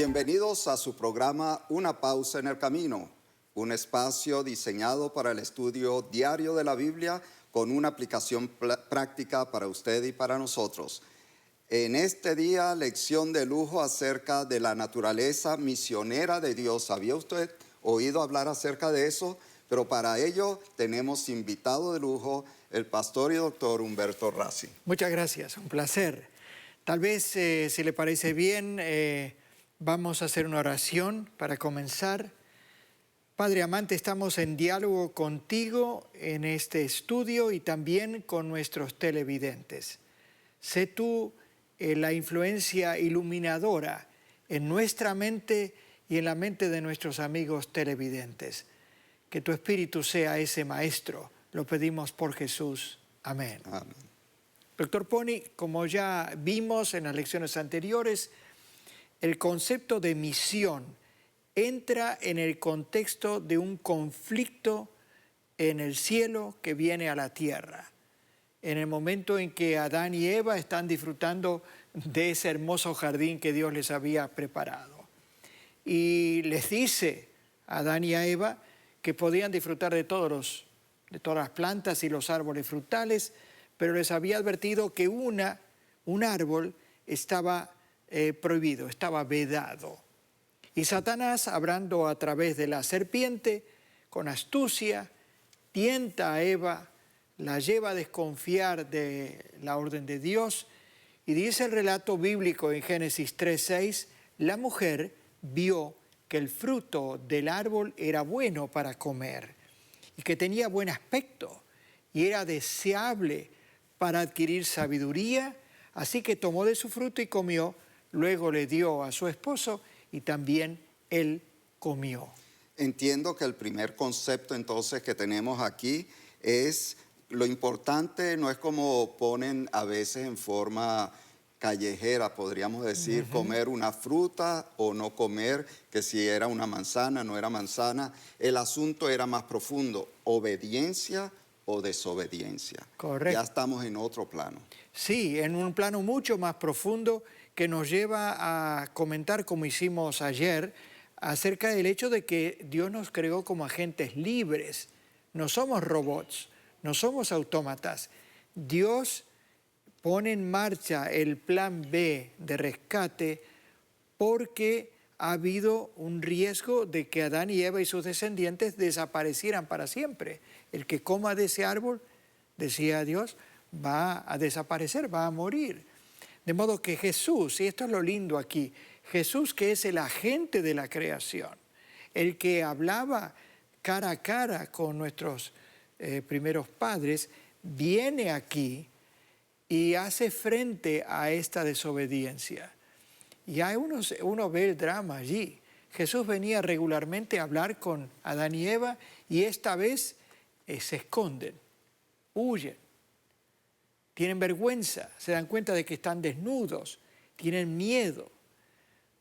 Bienvenidos a su programa Una pausa en el camino, un espacio diseñado para el estudio diario de la Biblia con una aplicación práctica para usted y para nosotros. En este día, lección de lujo acerca de la naturaleza misionera de Dios. ¿Había usted oído hablar acerca de eso? Pero para ello tenemos invitado de lujo el pastor y doctor Humberto Rassi. Muchas gracias, un placer. Tal vez, si le parece bien, vamos a hacer una oración para comenzar. Padre amante, estamos en diálogo contigo en este estudio y también con nuestros televidentes. Sé tú la influencia iluminadora en nuestra mente y en la mente de nuestros amigos televidentes. Que tu Espíritu sea ese maestro. Lo pedimos por Jesús. Amén. Amén. Doctor Pony, como ya vimos en las lecciones anteriores, el concepto de misión entra en el contexto de un conflicto en el cielo que viene a la tierra. En el momento en que Adán y Eva están disfrutando de ese hermoso jardín que Dios les había preparado. Y les dice a Adán y a Eva que podían disfrutar de todas las plantas y los árboles frutales, pero les había advertido que un árbol estaba prohibido, estaba vedado. Y Satanás, hablando a través de la serpiente, con astucia, tienta a Eva, la lleva a desconfiar de la orden de Dios, y dice el relato bíblico en Génesis 3:6, la mujer vio que el fruto del árbol era bueno para comer y que tenía buen aspecto y era deseable para adquirir sabiduría, así que tomó de su fruto y comió, luego le dio a su esposo y también él comió. Entiendo que el primer concepto entonces que tenemos aquí es lo importante, no es como ponen a veces en forma callejera, podríamos decir, comer una fruta o no comer, que si era una manzana, no era manzana. El asunto era más profundo, obediencia o desobediencia. Correcto. Ya estamos en otro plano. Sí, en un plano mucho más profundo que nos lleva a comentar, como hicimos ayer, acerca del hecho de que Dios nos creó como agentes libres. No somos robots, no somos autómatas. Dios pone en marcha el plan B de rescate porque ha habido un riesgo de que Adán y Eva y sus descendientes desaparecieran para siempre. El que coma de ese árbol, decía Dios, va a desaparecer, va a morir. De modo que Jesús, y esto es lo lindo aquí, Jesús, que es el agente de la creación, el que hablaba cara a cara con nuestros primeros padres, viene aquí y hace frente a esta desobediencia. Y uno ve el drama allí. Jesús venía regularmente a hablar con Adán y Eva y esta vez se esconden, huyen, tienen vergüenza, se dan cuenta de que están desnudos, tienen miedo.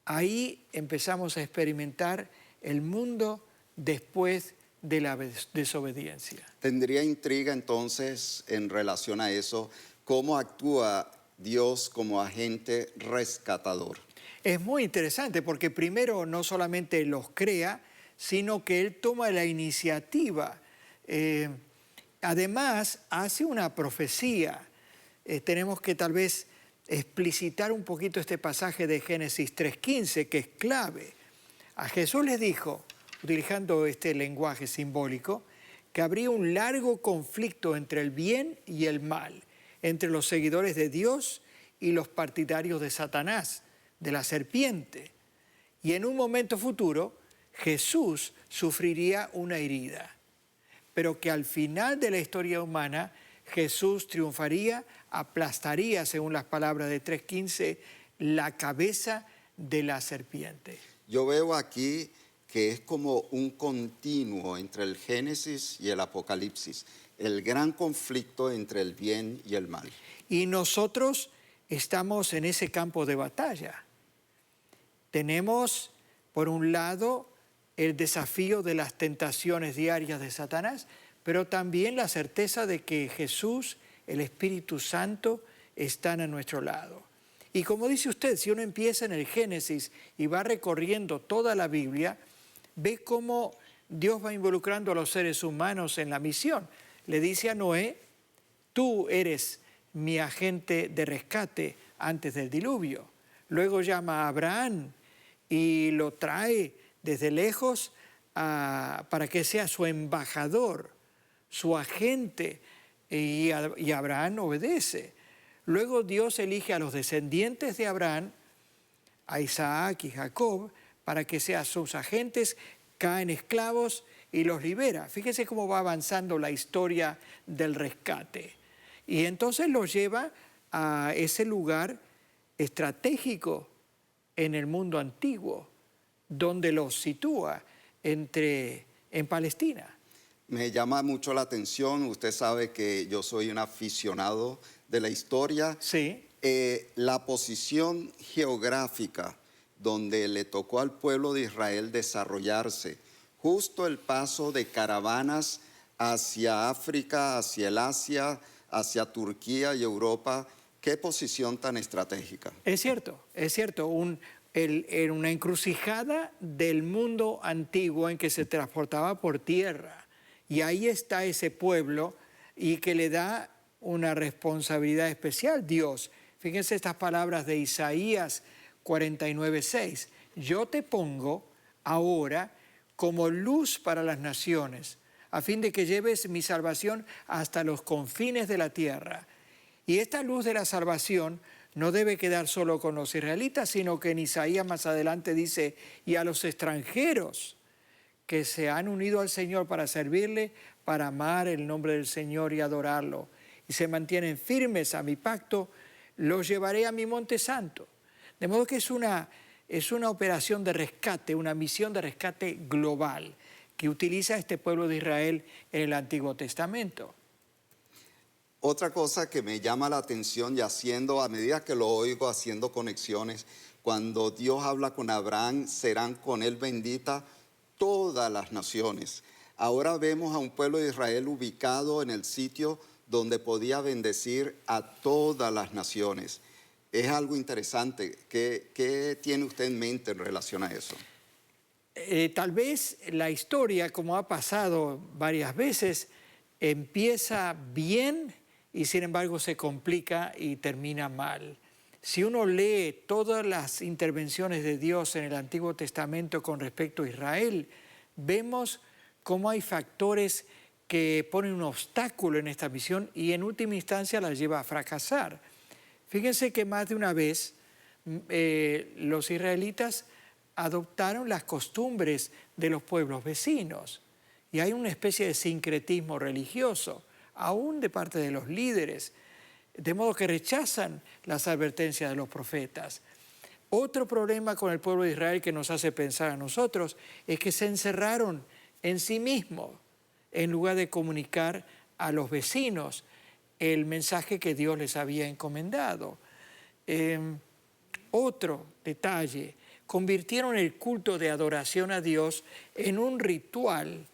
Ahí empezamos a experimentar el mundo después de la desobediencia. Tendría intriga entonces en relación a eso, ¿cómo actúa Dios como agente rescatador? Es muy interesante porque primero no solamente los crea, sino que Él toma la iniciativa. Además, hace una profecía. Tenemos que tal vez explicitar un poquito este pasaje de Génesis 3:15, que es clave. A Jesús le dijo, utilizando este lenguaje simbólico, que habría un largo conflicto entre el bien y el mal, entre los seguidores de Dios y los partidarios de Satanás, de la serpiente. Y en un momento futuro, Jesús sufriría una herida, pero que al final de la historia humana, Jesús triunfaría, aplastaría, según las palabras de 3:15, la cabeza de la serpiente. Yo veo aquí que es como un continuo entre el Génesis y el Apocalipsis, el gran conflicto entre el bien y el mal. Y nosotros estamos en ese campo de batalla. Tenemos, por un lado, el desafío de las tentaciones diarias de Satanás, pero también la certeza de que Jesús, el Espíritu Santo, están a nuestro lado. Y como dice usted, si uno empieza en el Génesis y va recorriendo toda la Biblia, ve cómo Dios va involucrando a los seres humanos en la misión. Le dice a Noé, tú eres mi agente de rescate antes del diluvio. Luego llama a Abraham y lo trae desde lejos para que sea su embajador, su agente, y Abraham obedece. Luego Dios elige a los descendientes de Abraham, a Isaac y Jacob, para que sean sus agentes, caen esclavos y los libera. Fíjese cómo va avanzando la historia del rescate. Y entonces los lleva a ese lugar estratégico en el mundo antiguo, donde los sitúa en Palestina. Me llama mucho la atención, usted sabe que yo soy un aficionado de la historia. Sí. La posición geográfica donde le tocó al pueblo de Israel desarrollarse, justo el paso de caravanas hacia África, hacia el Asia, hacia Turquía y Europa, qué posición tan estratégica. Es cierto, en una encrucijada del mundo antiguo en que se transportaba por tierra. Y ahí está ese pueblo y que le da una responsabilidad especial Dios. Fíjense estas palabras de Isaías 49:6. Yo te pongo ahora como luz para las naciones, a fin de que lleves mi salvación hasta los confines de la tierra. Y esta luz de la salvación no debe quedar solo con los israelitas, sino que en Isaías más adelante dice, y a los extranjeros que se han unido al Señor para servirle, para amar el nombre del Señor y adorarlo, y se mantienen firmes a mi pacto, los llevaré a mi monte santo. De modo que es una operación de rescate, una misión de rescate global que utiliza este pueblo de Israel en el Antiguo Testamento. Otra cosa que me llama la atención y a medida que lo oigo haciendo conexiones, cuando Dios habla con Abraham, serán con él benditas todas las naciones. Ahora vemos a un pueblo de Israel ubicado en el sitio donde podía bendecir a todas las naciones. Es algo interesante. ¿Qué tiene usted en mente en relación a eso? Tal vez la historia, como ha pasado varias veces, empieza bien y sin embargo se complica y termina mal. Si uno lee todas las intervenciones de Dios en el Antiguo Testamento con respecto a Israel, vemos cómo hay factores que ponen un obstáculo en esta misión y en última instancia la lleva a fracasar. Fíjense que más de una vez los israelitas adoptaron las costumbres de los pueblos vecinos y hay una especie de sincretismo religioso, aún de parte de los líderes, de modo que rechazan las advertencias de los profetas. Otro problema con el pueblo de Israel que nos hace pensar a nosotros es que se encerraron en sí mismos en lugar de comunicar a los vecinos el mensaje que Dios les había encomendado. Otro detalle, convirtieron el culto de adoración a Dios en un ritual,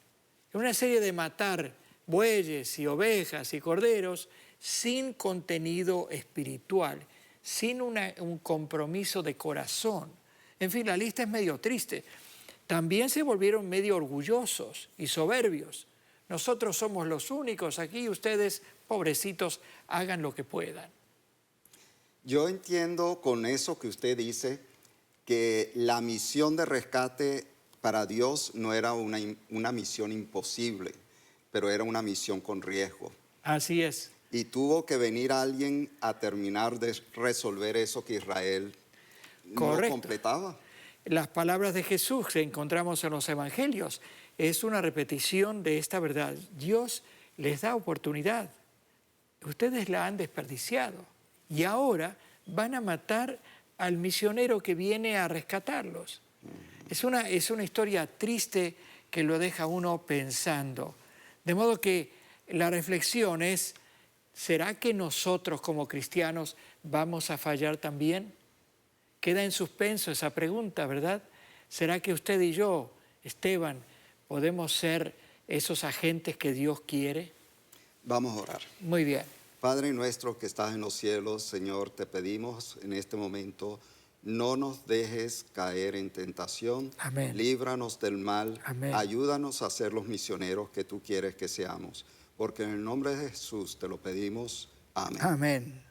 en una serie de matar bueyes y ovejas y corderos sin contenido espiritual, sin un compromiso de corazón. En fin, la lista es medio triste. También se volvieron medio orgullosos y soberbios. Nosotros somos los únicos aquí, ustedes, pobrecitos, hagan lo que puedan. Yo entiendo con eso que usted dice que la misión de rescate para Dios no era una misión imposible, pero era una misión con riesgo. Así es. Y tuvo que venir alguien a terminar de resolver eso que Israel no completaba. Las palabras de Jesús que encontramos en los evangelios es una repetición de esta verdad. Dios les da oportunidad. Ustedes la han desperdiciado y ahora van a matar al misionero que viene a rescatarlos. Es una historia triste que lo deja uno pensando. De modo que la reflexión es, ¿será que nosotros como cristianos vamos a fallar también? Queda en suspenso esa pregunta, ¿verdad? ¿Será que usted y yo, Esteban, podemos ser esos agentes que Dios quiere? Vamos a orar. Muy bien. Padre nuestro que estás en los cielos, Señor, te pedimos en este momento, no nos dejes caer en tentación. Amén. Líbranos del mal. Amén. Ayúdanos a ser los misioneros que tú quieres que seamos. Porque en el nombre de Jesús te lo pedimos. Amén. Amén.